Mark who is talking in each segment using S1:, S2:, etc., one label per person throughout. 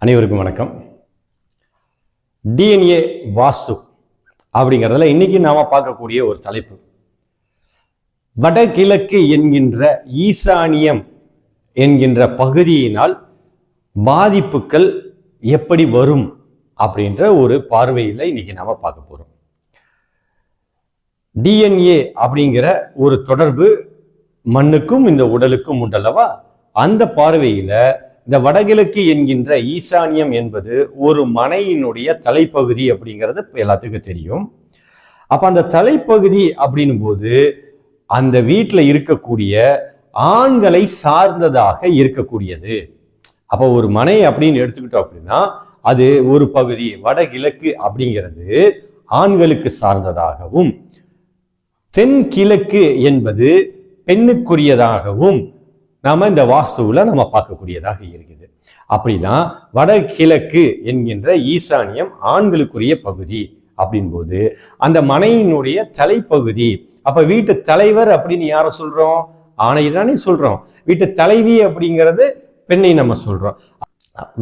S1: அனைவருக்கும் வணக்கம். டிஎன்ஏ வாஸ்து அப்படிங்கிறதுல இன்னைக்கு நாம பார்க்கக்கூடிய ஒரு தலைப்பு, வடகிழக்கு என்கின்ற ஈசானியம் என்கின்ற பகுதியினால் பாதிப்புகள் எப்படி வரும் அப்படின்ற ஒரு பார்வையில் இன்னைக்கு நாம பார்க்க போறோம். டிஎன்ஏ அப்படிங்கிற ஒரு தொடர்பு மண்ணுக்கும் இந்த உடலுக்கும் உண்டல்லவா? அந்த பார்வையில இந்த வடகிழக்கு என்கின்ற ஈசானியம் என்பது ஒரு மனையினுடைய தலைப்பகுதி அப்படிங்கிறது எல்லாத்துக்கும் தெரியும். அப்ப அந்த தலைப்பகுதி அப்படின்னும் போது அந்த வீட்டில் இருக்கக்கூடிய ஆண்களை சார்ந்ததாக இருக்கக்கூடியது. அப்போ ஒரு மனை அப்படின்னு எடுத்துக்கிட்டோம் அப்படின்னா அது ஒரு பகுதி, வடகிழக்கு அப்படிங்கிறது ஆண்களுக்கு சார்ந்ததாகவும், தென்கிழக்கு என்பது பெண்ணுக்குரியதாகவும் நாம இந்த வாஸ்துவில் நம்ம பார்க்கக்கூடியதாக இருக்குது. அப்படின்னா வடகிழக்கு என்கின்ற ஈசானியம் ஆண்களுக்குரிய பகுதி அப்படின் போது அந்த மனையினுடைய தலைப்பகுதி. அப்ப வீட்டு தலைவர் அப்படின்னு யாரை சொல்றோம்? ஆணை தானே சொல்றோம். வீட்டு தலைவி அப்படிங்கிறது பெண்ணை நம்ம சொல்றோம்.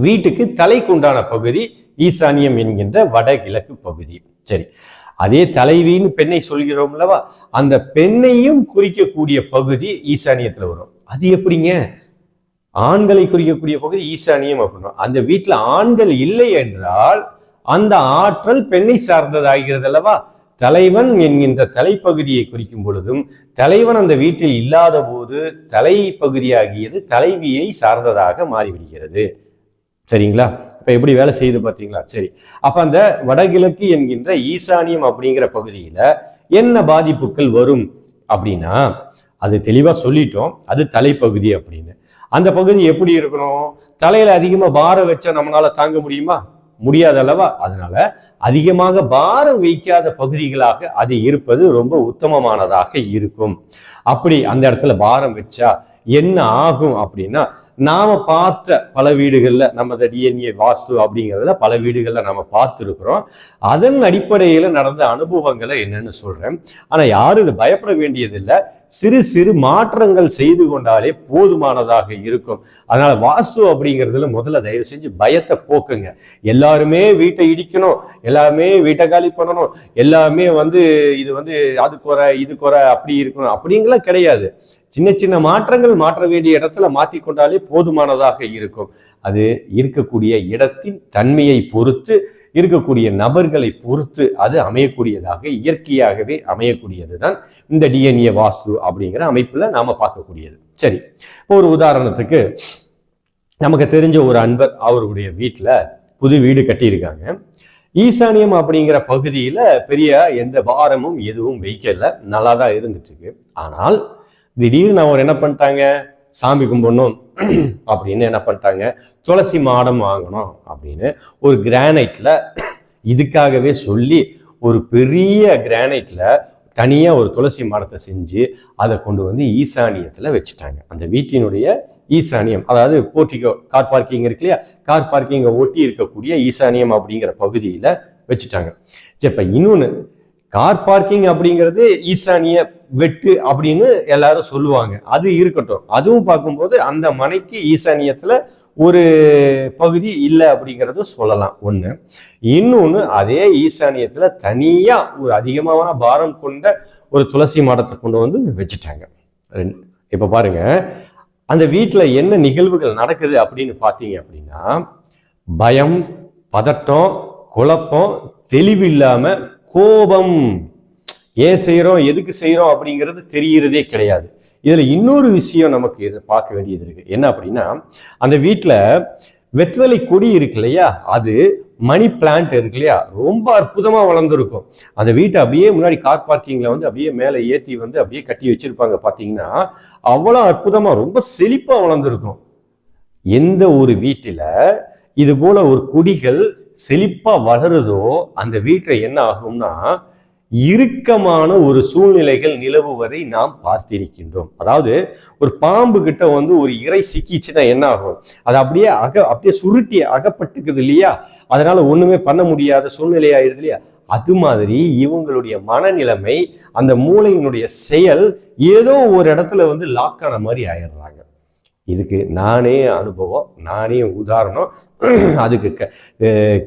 S1: வீட்டுக்கு தலைக்குண்டான பகுதி ஈசானியம் என்கின்ற வடகிழக்கு பகுதி. சரி, அதே தலைவின்னு பெண்ணை சொல்கிறோம்லவா, அந்த பெண்ணையும் குறிக்கக்கூடிய பகுதி ஈசானியத்துல வரும். அது எப்படிங்க? ஆண்களை குறிக்கக்கூடிய பகுதி ஈசானியம் அப்படின்னா அந்த வீட்டுல ஆண்கள் இல்லை என்றால் அந்த ஆற்றல் பெண்ணை சார்ந்ததாகிறது அல்லவா? தலைவன் என்கின்ற தலைப்பகுதியை குறிக்கும் பொழுதும் தலைவன் அந்த வீட்டில் இல்லாத போது தலைப்பகுதியாகியது தலைவியை சார்ந்ததாக மாறிவிடுகிறது. சரிங்களா? இப்ப எப்படி வேலை செய்து பார்த்தீங்களா? சரி, அப்ப அந்த வடகிழக்கு என்கின்ற ஈசானியம் அப்படிங்கிற பகுதியில என்ன பாதிப்புகள் வரும் அப்படின்னா அது தெளிவா சொல்லிட்டோம். அது தலைப்பகுதி அப்படின்னு. அந்த பகுதி எப்படி இருக்கணும்? தலையில அதிகமா பாரம் வச்சா நம்மளால தாங்க முடியுமா? முடியாது அல்லவா? அதனால அதிகமாக பாரம் வைக்காத பகுதிகளாக அது இருப்பது ரொம்ப உத்தமமானதாக இருக்கும். அப்படி அந்த இடத்துல பாரம் வச்சா என்ன ஆகும் அப்படின்னா, நாம பார்த்த பல வீடுகள்ல நமது டிஎன்ஏ வாஸ்து அப்படிங்கிறதுல பல வீடுகள்ல நம்ம பார்த்துருக்கிறோம். அதன் அடிப்படையில நடந்த அனுபவங்களை என்னன்னு சொல்றேன். ஆனா யாரும் இது பயப்பட வேண்டியதில்லை. சிறு சிறு மாற்றங்கள் செய்து கொண்டாலே போதுமானதாக இருக்கும். அதனால வாஸ்து அப்படிங்கிறதுல முதல்ல தயவு செஞ்சு பயத்தை போக்குங்க. எல்லாருமே வீட்டை இடிக்கணும், எல்லாருமே வீட்டை காலி பண்ணணும், எல்லாமே இது அது குறை இது குறை அப்படி இருக்கணும் அப்படிங்கலாம் கிடையாது. சின்ன சின்ன மாற்றங்கள் மாற்ற வேண்டிய இடத்துல மாற்றிக்கொண்டாலே போதுமானதாக இருக்கும். அது இருக்கக்கூடிய இடத்தின் தன்மையை பொறுத்து, இருக்கக்கூடிய நபர்களை பொறுத்து அது அமையக்கூடியதாக, இயற்கையாகவே அமையக்கூடியது தான் இந்த டிஎன்ஏ வாஸ்து அப்படிங்கிற அமைப்புல நாம பார்க்கக்கூடியது. சரி, இப்போ ஒரு உதாரணத்துக்கு நமக்கு தெரிஞ்ச ஒரு அன்பர், அவருடைய வீட்டுல புது வீடு கட்டியிருக்காங்க. ஈசானியம் அப்படிங்கிற பகுதியில பெரிய எந்த பாரமும் எதுவும் வைக்கல, நல்லா தான் இருந்துட்டு இருக்கு. ஆனால் திடீர்னு அவர் என்ன பண்ணிட்டாங்க, சாமி கும்பிடணும் அப்படின்னு என்ன பண்ணிட்டாங்க, துளசி மாடம் வாங்கணும் அப்படின்னு ஒரு கிரானைட்ல இதுக்காகவே சொல்லி ஒரு பெரிய கிரானைட்ல தனியா ஒரு துளசி மாடத்தை செஞ்சு அதை கொண்டு வந்து ஈசானியத்துல வச்சுட்டாங்க. அந்த வீட்டினுடைய ஈசானியம், அதாவது போர்ட்டிகோ, கார் பார்க்கிங் இருக்கு இல்லையா, கார் பார்க்கிங்கை ஒட்டி இருக்கக்கூடிய ஈசானியம் அப்படிங்கிற பகுதியில வச்சுட்டாங்க. சரி, இப்ப இன்னொன்னு, கார் பார்க்கிங் அப்படிங்கிறது ஈசானிய வெட்டு அப்படின்னு எல்லாரும் சொல்லுவாங்க. அது இருக்கட்டும். அதுவும் பார்க்கும்போது அந்த மனைக்கு ஈசானியத்துல ஒரு பகுதி இல்லை அப்படிங்கிறதும் சொல்லலாம். ஒண்ணு. இன்னொன்னு, அதே ஈசானியத்துல தனியா ஒரு அதிகமான பாரம் கொண்ட ஒரு துளசி மாடத்தை கொண்டு வந்து வச்சுட்டாங்க. இப்ப பாருங்க, அந்த வீட்டுல என்ன நிகழ்வுகள் நடக்குது அப்படின்னு பார்த்தீங்க அப்படின்னா, பயம், பதட்டம், குழப்பம், தெளிவில்லாம கோபம். ஏன் செய்யறோம், எதுக்கு செய்யறோம் அப்படிங்கிறது தெரியறதே கிடையாது. இதுல இன்னொரு விஷயம் நமக்கு பார்க்க வேண்டியது இருக்கு. என்ன அப்படின்னா, அந்த வீட்டுல வெற்றிலை கொடி இருக்கு இல்லையா, அது மணி பிளான்ட் இருக்கு இல்லையா, ரொம்ப அற்புதமா வளர்ந்துருக்கும். அந்த வீட்டை அப்படியே முன்னாடி கார் பார்க்கிங்ல அப்படியே மேலே ஏத்தி அப்படியே கட்டி வச்சிருப்பாங்க. பாத்தீங்கன்னா அவ்வளவு அற்புதமா ரொம்ப செழிப்பா வளர்ந்துருக்கும். எந்த ஒரு வீட்டில இது போல ஒரு கொடிகள் செழிப்பா வளருதோ அந்த வீட்டில் என்ன ஆகும்னா இறுக்கமான ஒரு சூழ்நிலைகள் நிலவுவதை நாம் பார்த்திருக்கின்றோம். அதாவது ஒரு பாம்பு கிட்ட ஒரு இறை சிக்கிச்சுன்னா என்ன ஆகும், அது அப்படியே சுருட்டி அகப்பட்டுக்குது இல்லையா, அதனால ஒண்ணுமே பண்ண முடியாத சூழ்நிலை ஆயிடுது இல்லையா. அது மாதிரி இவங்களுடைய மனநிலைமை, அந்த மூளையினுடைய செயல் ஏதோ ஒரு இடத்துல லாக் ஆன மாதிரி ஆயிடுறாங்க. இதுக்கு நானே அனுபவம், நானே உதாரணம், அதுக்கு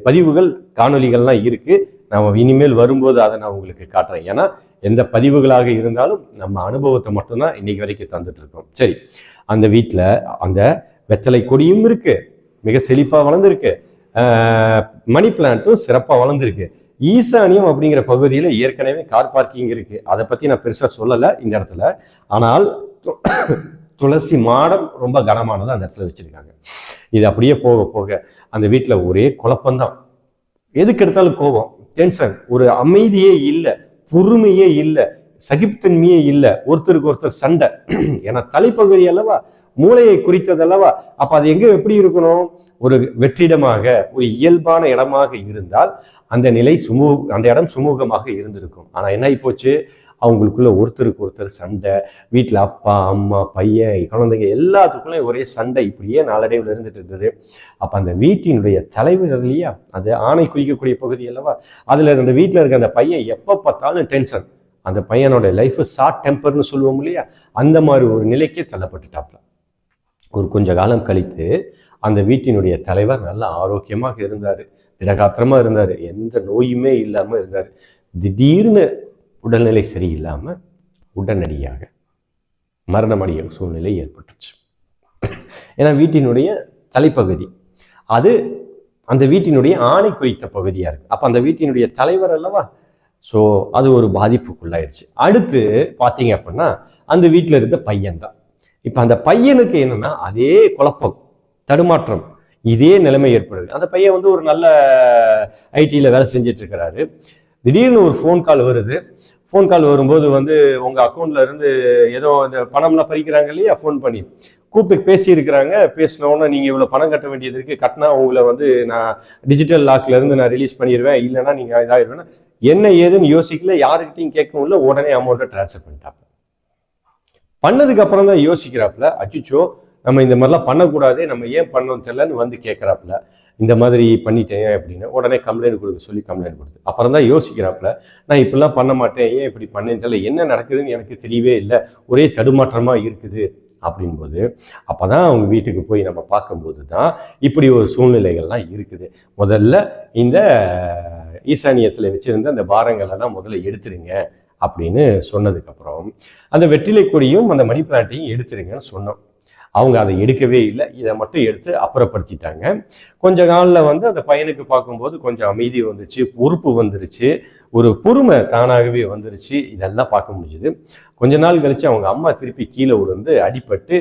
S1: பதிவுகள் காணொலிகள்லாம் இருக்கு. நான் இனிமேல் வரும்போது அதை நான் உங்களுக்கு காட்டுறேன். ஏன்னா எந்த பதிவுகளாக இருந்தாலும் நம்ம அனுபவத்தை மட்டும்தான் இன்னைக்கு வரைக்கும் தந்துட்டு இருக்கோம். சரி, அந்த வீட்டில் அந்த வெத்தலை கொடியும் இருக்கு, மிக செழிப்பாக வளர்ந்துருக்கு, மணி பிளான்ட்டும் சிறப்பாக வளர்ந்துருக்கு. ஈசானியம் அப்படிங்கிற பகுதியில் ஏற்கனவே கார் பார்க்கிங் இருக்கு, அதை பற்றி நான் பெருசாக சொல்லலை இந்த இடத்துல. ஆனால் துளசி மாடம் ரொம்ப கனமானது அந்த இடத்துல வச்சிருக்காங்க. இது அப்படியே போக போக அந்த வீட்டில் ஒரே குழப்பம்தான். எதுக்கு எடுத்தாலும் கோபம், டென்ஷன், ஒரு அமைதியே இல்லை, பொறுமையே இல்லை, சகிப்புத்தன்மையே இல்லை, ஒருத்தருக்கு ஒருத்தர் சண்டை. ஏன்னா தலைப்பகுதி அல்லவா, மூளையை குறித்தது அல்லவா. அப்ப அது எங்க எப்படி இருக்கணும், ஒரு வெற்றிடமாக, ஒரு இயல்பான இடமாக இருந்தால் அந்த நிலை அந்த இடம் சுமூகமாக இருந்திருக்கும். ஆனா என்ன ஆகி போச்சு, அவங்களுக்குள்ள ஒருத்தருக்கு ஒருத்தர் சண்டை, வீட்டில் அப்பா அம்மா பையன் குழந்தைங்க எல்லாத்துக்குள்ளே ஒரே சண்டை, இப்படியே நாளடைவில் இருந்துட்டு இருந்தது. அப்போ அந்த வீட்டினுடைய தலைவர் இல்லையா, அது ஆணை குறிக்கக்கூடிய பகுதி அல்லவா, அதில் அந்த வீட்டில் இருக்க அந்த பையன் எப்போ பார்த்தாலும் டென்ஷன், அந்த பையனோட லைஃப் ஷார்ட் டெம்பர்னு சொல்லுவோம் இல்லையா, அந்த மாதிரி ஒரு நிலைக்கே தள்ளப்பட்டுட்டாப்ல. ஒரு கொஞ்ச காலம் கழித்து அந்த வீட்டினுடைய தலைவர் நல்ல ஆரோக்கியமாக இருந்தார், திடகாத்திரமாக இருந்தார், எந்த நோயுமே இல்லாமல் இருந்தார். திடீர்னு உடல்நிலை சரியில்லாமல் உடனடியாக மரணமடைய சூழ்நிலை ஏற்பட்டுச்சு. ஏன்னா வீட்டினுடைய தலைப்பகுதி அது அந்த வீட்டினுடைய ஆணை குறித்த பகுதியாக இருக்கு. அப்போ அந்த வீட்டினுடைய தலைவர் அல்லவா, ஸோ அது ஒரு பாதிப்புக்குள்ளாயிடுச்சு. அடுத்து பார்த்தீங்க அப்படின்னா அந்த வீட்டில் இருந்த பையன்தான். இப்போ அந்த பையனுக்கு என்னன்னா அதே குழப்பம், தடுமாற்றம், இதே நிலைமை ஏற்படுது. அந்த பையன் வந்து ஒரு நல்ல ஐடியில் வேலை செஞ்சிட்டு இருக்கிறாரு. திடீர்னு ஒரு ஃபோன் கால் வருது. ஃபோன் கால் வரும்போது வந்து உங்கள் அக்கௌண்ட்ல இருந்து ஏதோ இந்த பணம்லாம் பறிக்கிறாங்க இல்லையா, ஃபோன் பண்ணி கூப்பிட்டு பேசியிருக்கிறாங்க. பேசினோன்னா நீங்கள் இவ்வளோ பணம் கட்ட வேண்டியது இருக்குது, கட்டினா உங்களை வந்து நான் டிஜிட்டல் லாக்ல இருந்து நான் ரிலீஸ் பண்ணிடுவேன், இல்லைன்னா நீங்கள் இதாகிடுவேன்னா என்ன ஏதுன்னு யோசிக்கல, யாருக்கிட்டையும் கேட்கவும் இல்லை, உடனே அமௌண்ட்டை ட்ரான்ஸ்ஃபர் பண்ணிட்டாப்ல. பண்ணதுக்கு அப்புறம் தான் யோசிக்கிறாப்புல, அச்சுச்சோ நம்ம இந்த மாதிரிலாம் பண்ணக்கூடாது, நம்ம ஏன் பண்ணோம் தெரியலன்னு வந்து கேட்குறாப்புல, இந்த மாதிரி பண்ணிட்டேன் அப்படின்னு. உடனே கம்ப்ளைண்ட் கொடுக்க சொல்லி கம்ப்ளைண்ட் கொடுத்து அப்புறம் தான் யோசிக்கிறாப்புல, நான் இப்படிலாம் பண்ண மாட்டேன், ஏன் இப்படி பண்ணேன்னு தெரியல, என்ன நடக்குதுன்னு எனக்கு தெரியவே இல்லை, ஒரே தடுமாற்றமாக இருக்குது அப்படின்போது அப்போ தான் அவங்க வீட்டுக்கு போய் நம்ம பார்க்கும்போது தான் இப்படி ஒரு சூழ்நிலைகள்லாம் இருக்குது. முதல்ல இந்த ஈசானியத்தில் வச்சுருந்த அந்த பாரங்களெல்லாம் முதல்ல எடுத்துருங்க அப்படின்னு சொன்னதுக்கப்புறம் அந்த வெற்றிலை கொடியும் அந்த மணி பிளான்ட்டையும் எடுத்துருங்கன்னு சொன்னோம். அவங்க அதை எடுக்கவே இல்லை, இதை மட்டும் எடுத்து அப்புறப்படுத்திட்டாங்க. கொஞ்ச நாளில் வந்து அந்த பையனுக்கு பார்க்கும்போது கொஞ்சம் அமைதி வந்துச்சு, பொறுப்பு வந்துருச்சு, ஒரு பொறுமை தானாகவே வந்துருச்சு. இதெல்லாம் பார்க்க முடிஞ்சுது. கொஞ்ச நாள் கழிச்சு அவங்க அம்மா திருப்பி கீழே விழுந்து அடிபட்டு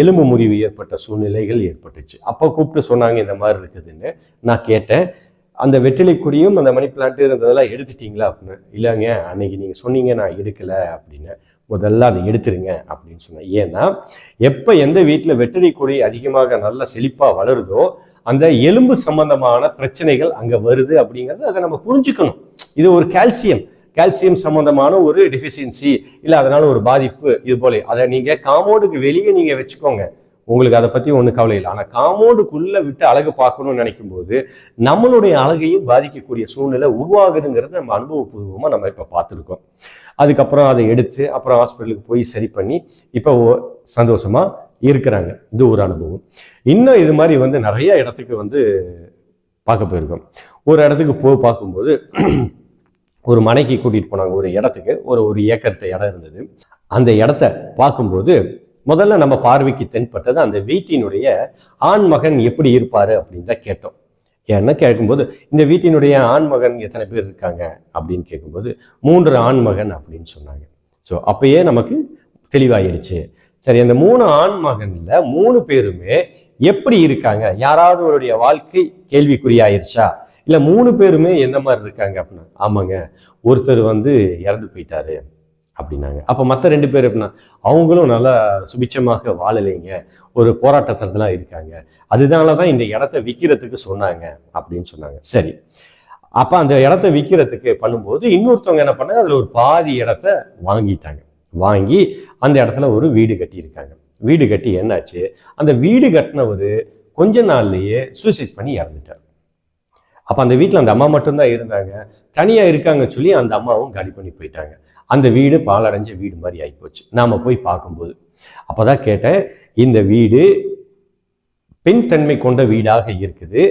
S1: எலும்பு முறிவு ஏற்பட்ட சூழ்நிலைகள் ஏற்பட்டுச்சு. அப்போ கூப்பிட்டு சொன்னாங்க இந்த மாதிரி இருக்குதுன்னு. நான் கேட்டேன், அந்த வெற்றிலை கொடியும் அந்த மணி பிளான்ட்டு இருந்ததெல்லாம் எடுத்துட்டீங்களா அப்படின்னு. இல்லைங்க, அன்னைக்கு நீங்கள் சொன்னீங்க, நான் எடுக்கலை அப்படின்னு. முதல்ல அதை எடுத்துருங்க அப்படின்னு சொன்னேன். ஏன்னா எப்போ எந்த வீட்டில் வெற்றிலை கொடி அதிகமாக நல்லா செழிப்பாக வளருதோ அந்த எலும்பு சம்பந்தமான பிரச்சனைகள் அங்கே வருது அப்படிங்கிறது அதை நம்ம புரிஞ்சுக்கணும். இது ஒரு கால்சியம் சம்பந்தமான ஒரு டெஃபிஷியன்சி, இல்லை அதனால ஒரு பாதிப்பு, இது போல அதை நீங்கள் காம்பவுண்டுக்கு வெளியே நீங்கள் வச்சுக்கோங்க, உங்களுக்கு அதை பற்றி ஒன்றும் கவலை இல்லை. ஆனால் காம்பவுண்டுக்குள்ளே விட்டு அழகு பார்க்கணும்னு நினைக்கும் போது நம்மளுடைய அழகையும் பாதிக்கக்கூடிய சூழ்நிலை உருவாகுதுங்கிறது நம்ம அனுபவபூர்வமாக நம்ம இப்போ பார்த்துருக்கோம். அதுக்கப்புறம் அதை எடுத்து அப்புறம் ஹாஸ்பிட்டலுக்கு போய் சரி பண்ணி இப்போ சந்தோஷமாக இருக்கிறாங்க. இது ஒரு அனுபவம். இன்னும் இது மாதிரி வந்து நிறைய இடத்துக்கு வந்து பார்க்க போயிருக்கோம். ஒரு இடத்துக்கு பார்க்கும்போது ஒரு மனைக்கு கூட்டிகிட்டு போனாங்க. ஒரு இடத்துக்கு ஒரு ஏக்கர்கிட்ட இடம் இருந்தது. அந்த இடத்த பார்க்கும்போது முதல்ல நம்ம பார்வைக்கு தென்பட்டது அந்த வீட்டினுடைய ஆண்மகன் எப்படி இருப்பார் அப்படின்னு தான் கேட்டோம். ஏன்னா கேட்கும்போது இந்த வீட்டினுடைய ஆண்மகன் எத்தனை பேர் இருக்காங்க அப்படின்னு கேட்கும்போது 3 ஆண்மகன் அப்படின்னு சொன்னாங்க. ஸோ அப்பயே நமக்கு தெளிவாயிடுச்சு. சரி, அந்த 3 ஆண்மகன்ல 3 பேருமே எப்படி இருக்காங்க, யாராவது அவருடைய வாழ்க்கை கேள்விக்குறியாயிருச்சா, இல்லை 3 பேருமே எந்த மாதிரி இருக்காங்க அப்படின்னா, ஆமாங்க ஒருத்தர் வந்து இறந்து போயிட்டாரு அப்படின்னாங்க. அப்போ மற்ற 2 பேர் எப்படின்னா, அவங்களும் நல்லா சுபிட்சமாக வாழலைங்க, ஒரு போராட்டத்திலாம் இருக்காங்க, அதனால தான் இந்த இடத்த விற்கிறதுக்கு சொன்னாங்க அப்படின்னு சொன்னாங்க. சரி, அப்போ அந்த இடத்த விற்கிறதுக்கு பண்ணும்போது இன்னொருத்தவங்க என்ன பண்ணாங்க, அதில் ஒரு பாதி இடத்த வாங்கிட்டாங்க. வாங்கி அந்த இடத்துல ஒரு வீடு கட்டியிருக்காங்க. வீடு கட்டி என்னாச்சு, அந்த வீடு கட்டினவர் கொஞ்ச நாள்லயே சூசைட் பண்ணி இறந்துட்டார். அப்போ அந்த வீட்டில் அந்த அம்மா மட்டும்தான் இருந்தாங்க. தனியாக இருக்காங்கன்னு சொல்லி அந்த அம்மாவும் காலி பண்ணி போயிட்டாங்க. அந்த வீடு பாலடைஞ்ச வீடு மாதிரி ஆகிப்போச்சு. நாம் போய் பார்க்கும்போது அப்போ தான் கேட்டேன், இந்த வீடு பெண் தன்மை கொண்ட வீடாக இருக்குது,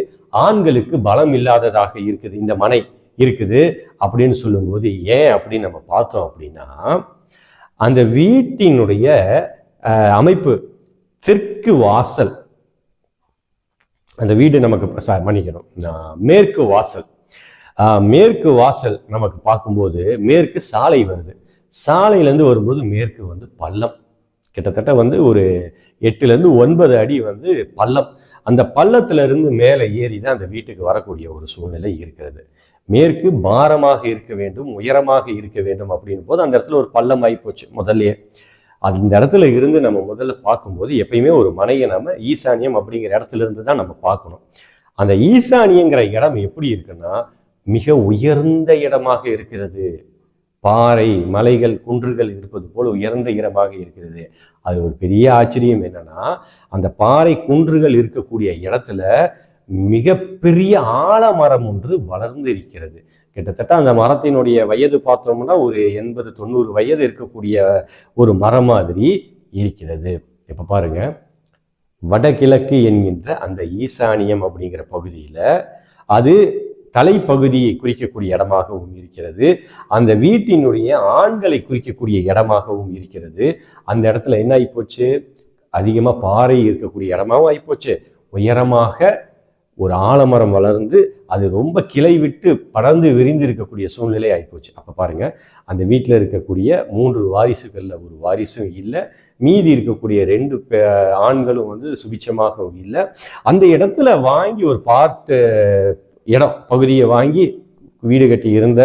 S1: ஆண்களுக்கு பலம் இல்லாததாக இருக்குது, இந்த மனை இருக்குது அப்படின்னு சொல்லும்போது ஏன் அப்படின்னு நம்ம பார்த்தோம் அப்படின்னா, அந்த வீட்டினுடைய அமைப்பு தெற்கு வாசல், அந்த வீடு நமக்கு மன்னிக்கணும் மேற்கு வாசல், மேற்கு வாசல் நமக்கு பார்க்கும்போது மேற்கு சாலை வருது, சாலையிலேருந்து வரும்போது மேற்கு வந்து பள்ளம், கிட்டத்தட்ட வந்து ஒரு 8 to 9 அடி வந்து பள்ளம். அந்த பள்ளத்துல இருந்து மேலே ஏறி தான் அந்த வீட்டுக்கு வரக்கூடிய ஒரு சூழ்நிலை இருக்கிறது. மேற்கு பாரமாக இருக்க வேண்டும், உயரமாக இருக்க வேண்டும் அப்படின் போது அந்த இடத்துல ஒரு பள்ளம் ஆகி போச்சு முதல்லயே. அந்த இடத்துல இருந்து நம்ம முதல்ல பார்க்கும்போது எப்பயுமே ஒரு மனையை நம்ம ஈசானியம் அப்படிங்கிற இடத்துல இருந்து தான் நம்ம பார்க்கணும். அந்த ஈசானியங்கிற இடம் எப்படி இருக்குன்னா மிக உயர்ந்த இடமாக இருக்கிறது. பாறை, மலைகள், குன்றுகள் இருப்பது போல உயர்ந்த இடமாக இருக்கிறது. அது ஒரு பெரிய ஆச்சரியம் என்னன்னா, அந்த பாறை குன்றுகள் இருக்கக்கூடிய இடத்துல மிகப்பெரிய ஆலமரம் ஒன்று வளர்ந்து இருக்கிறது. கிட்டத்தட்ட அந்த மரத்தினுடைய வயது பார்த்தோம்னா ஒரு 80-90 வயது இருக்கக்கூடிய ஒரு மரம் மாதிரி இருக்கிறது. இப்ப பாருங்க, வடகிழக்கு என்கின்ற அந்த ஈசானியம் அப்படிங்கிற பகுதியில அது தலைப்பகுதியை குறிக்கக்கூடிய இடமாகவும் இருக்கிறது, அந்த வீட்டினுடைய ஆண்களை குறிக்கக்கூடிய இடமாகவும் இருக்கிறது. அந்த இடத்துல என்ன ஆகிப்போச்சு, அதிகமாக பாறை இருக்கக்கூடிய இடமாகவும் ஆகிப்போச்சு, உயரமாக ஒரு ஆலமரம் வளர்ந்து அது ரொம்ப கிளை விட்டு படர்ந்து விரிந்து இருக்கக்கூடிய சூழ்நிலை ஆகிப்போச்சு. அப்போ பாருங்க, அந்த வீட்டில் இருக்கக்கூடிய 3 வாரிசுகளில் ஒரு வாரிசும் இல்லை, மீதி இருக்கக்கூடிய 2 ஆண்களும் வந்து சுபிச்சமாகவும் இல்லை. அந்த இடத்துல வாங்கி ஒரு இடம் பகுதியை வாங்கி வீடு கட்டி இருந்த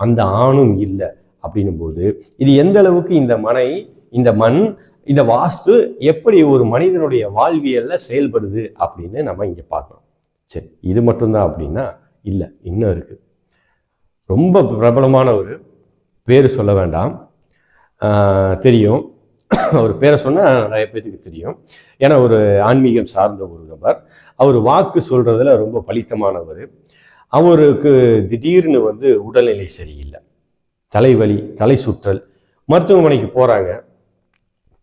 S1: அந்த ஆணும் இல்லை. அப்படின்னும் போது இது எந்த அளவுக்கு இந்த மனை, இந்த மண், இந்த வாஸ்து எப்படி ஒரு மனிதனுடைய வாழ்வியல்ல செயல்படுது அப்படின்னு நம்ம இங்க பார்க்கணும். சரி, இது மட்டும்தான் அப்படின்னா இல்லை, இன்னும் இருக்கு. ரொம்ப பிரபலமான ஒரு பேர் சொல்ல வேண்டாம், தெரியும், அவர் பேரை சொன்னால் நிறைய பேருக்கு தெரியும். ஏன்னா ஒரு ஆன்மீகம் சார்ந்த ஒரு நபர், அவர் வாக்கு சொல்றதுல ரொம்ப பலித்தமானவர். அவருக்கு திடீர்னு வந்து உடல்நிலை சரியில்லை, தலைவலி, தலை சுற்றல், மருத்துவமனைக்கு போறாங்க.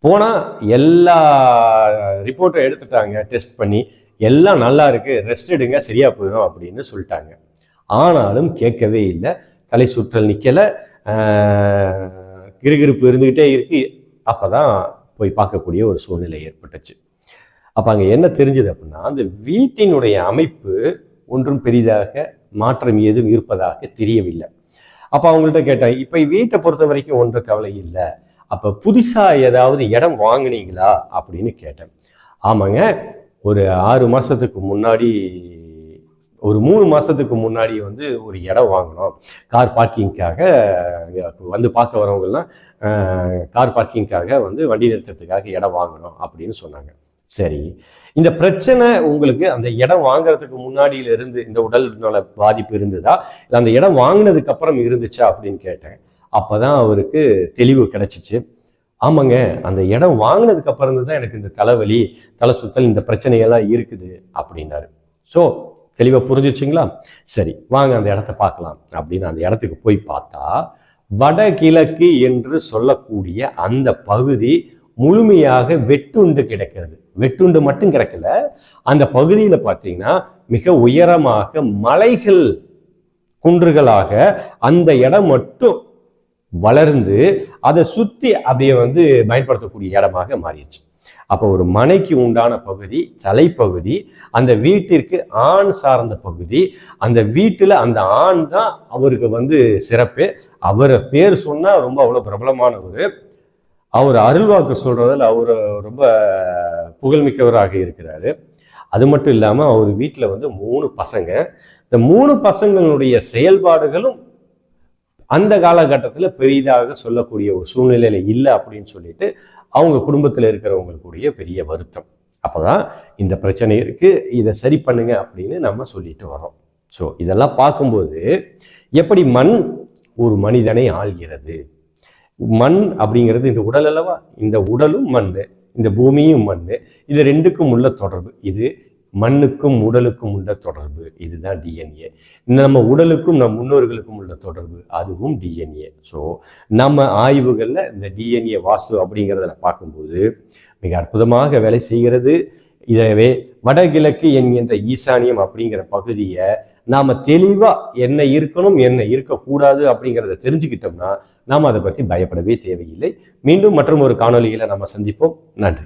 S1: போனா எல்லா ரிப்போர்ட்டும் எடுத்துட்டாங்க, டெஸ்ட் பண்ணி எல்லாம் நல்லா இருக்கு, ரெஸ்ட் எடுங்க, சரியா போயிடும் அப்படின்னு சொல்லிட்டாங்க. ஆனாலும் கேட்கவே இல்லை, தலை சுற்றல் நிக்கல, கிருகிருப்பு இருந்துகிட்டே இருக்கு. அப்பதான் போய் பார்க்கக்கூடிய ஒரு சூழ்நிலை ஏற்பட்டுச்சு. அப்போ அங்கே என்ன தெரிஞ்சது அப்படின்னா, அந்த வீட்டினுடைய அமைப்பு ஒன்றும் பெரிதாக மாற்றம் ஏதும் இருப்பதாக தெரியவில்லை. அப்போ அவங்கள்ட்ட கேட்டேன், இப்போ வீட்டை பொறுத்த வரைக்கும் ஒன்றும் கவலை இல்லை, அப்போ புதுசாக ஏதாவது இடம் வாங்கினீங்களா அப்படின்னு கேட்டேன். ஆமாங்க, ஒரு 6 மாதத்துக்கு முன்னாடி, ஒரு 3 மாதத்துக்கு முன்னாடி வந்து ஒரு இடம் வாங்கினோம், கார் பார்க்கிங்காக. வந்து பார்க்க வரவங்கெல்லாம் கார் பார்க்கிங்காக வந்து வண்டி நிறுத்தத்துக்காக இடம் வாங்கினோம் அப்படின்னு சொன்னாங்க. சரி, இந்த பிரச்சனை உங்களுக்கு அந்த இடம் வாங்குறதுக்கு முன்னாடியில இருந்து இந்த உடல் நல பாதிப்பு இருந்ததா, இல்லை அந்த இடம் வாங்கினதுக்கு அப்புறம் இருந்துச்சா அப்படின்னு கேட்டேன். அப்பதான் அவருக்கு தெளிவு கிடைச்சிச்சு. ஆமாங்க, அந்த இடம் வாங்கினதுக்கு அப்புறம் தான் எனக்கு இந்த தலைவலி, தலை சுத்தல், இந்த பிரச்சனையெல்லாம் இருக்குது அப்படின்னாரு. ஸோ தெளிவாக புரிஞ்சிச்சுங்களா? சரி, வாங்க அந்த இடத்த பார்க்கலாம் அப்படின்னு அந்த இடத்துக்கு போய் பார்த்தா, வடகிழக்கு என்று சொல்லக்கூடிய அந்த பகுதி முழுமையாக வெட்டுண்டு கிடக்கிறது. வெட்டுண்டு மட்டும் கிடக்கல, அந்த பகுதியில பார்த்தீங்கன்னா மிக உயரமாக மலைகள், குன்றுகளாக அந்த இடம் மட்டும் வளர்ந்து அதை சுத்தி அப்படியே வந்து பயன்படுத்தக்கூடிய இடமாக மாறிடுச்சு. அப்போ ஒரு மனைக்கு உண்டான பகுதி தலைப்பகுதி, அந்த வீட்டிற்கு ஆண் சார்ந்த பகுதி, அந்த வீட்டுல அந்த ஆண் தான் அவருக்கு வந்து சிறப்பு. அவர் பேர் சொன்னா ரொம்ப அவ்வளவு பிரபலமானவர். அவர் அருள்வாக்கு சொல்றதில் அவர் ரொம்ப புகழ்மிக்கவராக இருக்கிறாரு. அது மட்டும் இல்லாம அவர் வீட்டில் வந்து 3 பசங்க. இந்த 3 பசங்களுடைய செயல்பாடுகளும் அந்த காலகட்டத்தில் பெரிதாக சொல்லக்கூடிய ஒரு சூழ்நிலையில இல்லை அப்படின்னு சொல்லிட்டு அவங்க குடும்பத்தில் இருக்கிறவங்களுக்குடைய பெரிய வருத்தம். அப்போதான் இந்த பிரச்சனை இருக்கு, இதை சரி பண்ணுங்க அப்படின்னு நம்ம சொல்லிட்டு வரோம். ஸோ இதெல்லாம் பார்க்கும்போது எப்படி மண் ஒரு மனிதனை ஆள்கிறது. மண் அப்படிங்கிறது இந்த உடல் அல்லவா, இந்த உடலும் மண், இந்த பூமியும் மண், இது 2க்கும் உள்ள தொடர்பு. இது மண்ணுக்கும் உடலுக்கும் உள்ள தொடர்பு, இதுதான் டிஎன்ஏ. நம்ம உடலுக்கும் நம் முன்னோர்களுக்கும் உள்ள தொடர்பு, அதுவும் டிஎன்ஏ. ஸோ நம்ம ஆய்வுகளில் இந்த டிஎன்ஏ வாஸ்து அப்படிங்கிறத பார்க்கும்போது மிக அற்புதமாக வேலை செய்கிறது. இதவே வடகிழக்கு என்கின்ற ஈசானியம் அப்படிங்கிற பகுதியை நாம தெளிவா என்ன இருக்கணும் என்ன இருக்கக்கூடாது அப்படிங்கிறத தெரிஞ்சுக்கிட்டோம்னா நாம் அதை பற்றி பயப்படவே தேவையில்லை. மீண்டும் மற்றும் ஒரு காணொலியில நம்ம சந்திப்போம். நன்றி.